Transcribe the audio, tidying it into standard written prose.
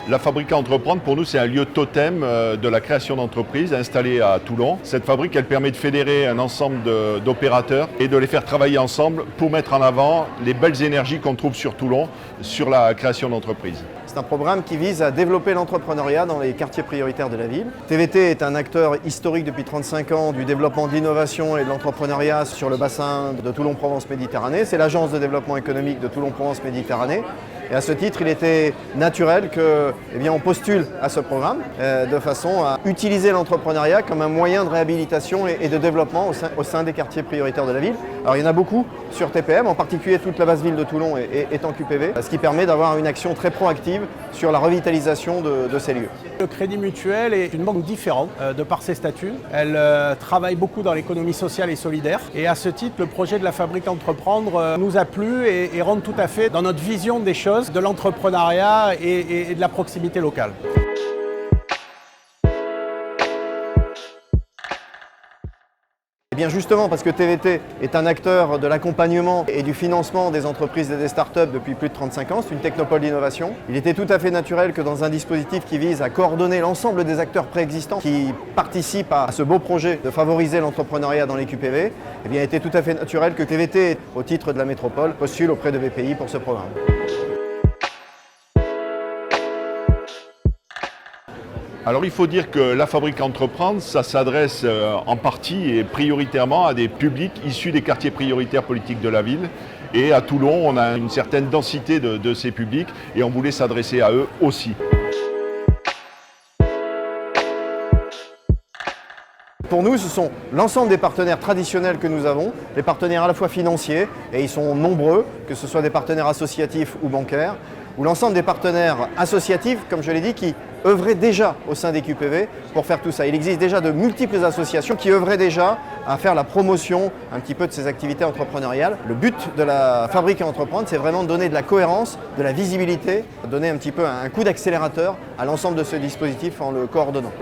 La fabrique à entreprendre, pour nous, c'est un lieu totem de la création d'entreprises installée à Toulon. Cette fabrique, elle permet de fédérer un ensemble d'opérateurs et de les faire travailler ensemble pour mettre en avant les belles énergies qu'on trouve sur Toulon sur la création d'entreprises. C'est un programme qui vise à développer l'entrepreneuriat dans les quartiers prioritaires de la ville. TVT est un acteur historique depuis 35 ans du développement de l'innovation et de l'entrepreneuriat sur le bassin de Toulon-Provence-Méditerranée. C'est l'agence de développement économique de Toulon-Provence-Méditerranée. Et à ce titre, il était naturel qu'on postule à ce programme de façon à utiliser l'entrepreneuriat comme un moyen de réhabilitation et de développement au sein des quartiers prioritaires de la ville. Alors il y en a beaucoup sur TPM, en particulier toute la basse ville de Toulon est en QPV, ce qui permet d'avoir une action très proactive sur la revitalisation de ces lieux. Le Crédit Mutuel est une banque différente de par ses statuts. Elle travaille beaucoup dans l'économie sociale et solidaire. Et à ce titre, le projet de la fabrique Entreprendre nous a plu et rentre tout à fait dans notre vision des choses, de l'entrepreneuriat et de la proximité locale. Et bien justement parce que TVT est un acteur de l'accompagnement et du financement des entreprises et des startups depuis plus de 35 ans, c'est une technopole d'innovation. Il était tout à fait naturel que dans un dispositif qui vise à coordonner l'ensemble des acteurs préexistants qui participent à ce beau projet de favoriser l'entrepreneuriat dans les QPV, eh bien, il était tout à fait naturel que TVT, au titre de la métropole, postule auprès de BPI pour ce programme. Alors il faut dire que la fabrique à entreprendre, ça s'adresse en partie et prioritairement à des publics issus des quartiers prioritaires politiques de la ville. Et à Toulon, on a une certaine densité de ces publics et on voulait s'adresser à eux aussi. Pour nous, ce sont l'ensemble des partenaires traditionnels que nous avons, les partenaires à la fois financiers, et ils sont nombreux, que ce soit des partenaires associatifs ou bancaires, ou l'ensemble des partenaires associatifs, comme je l'ai dit, qui œuvraient déjà au sein des QPV pour faire tout ça. Il existe déjà de multiples associations qui œuvraient déjà à faire la promotion un petit peu de ces activités entrepreneuriales. Le but de la fabrique à entreprendre, c'est vraiment de donner de la cohérence, de la visibilité, donner un petit peu un coup d'accélérateur à l'ensemble de ce dispositif en le coordonnant.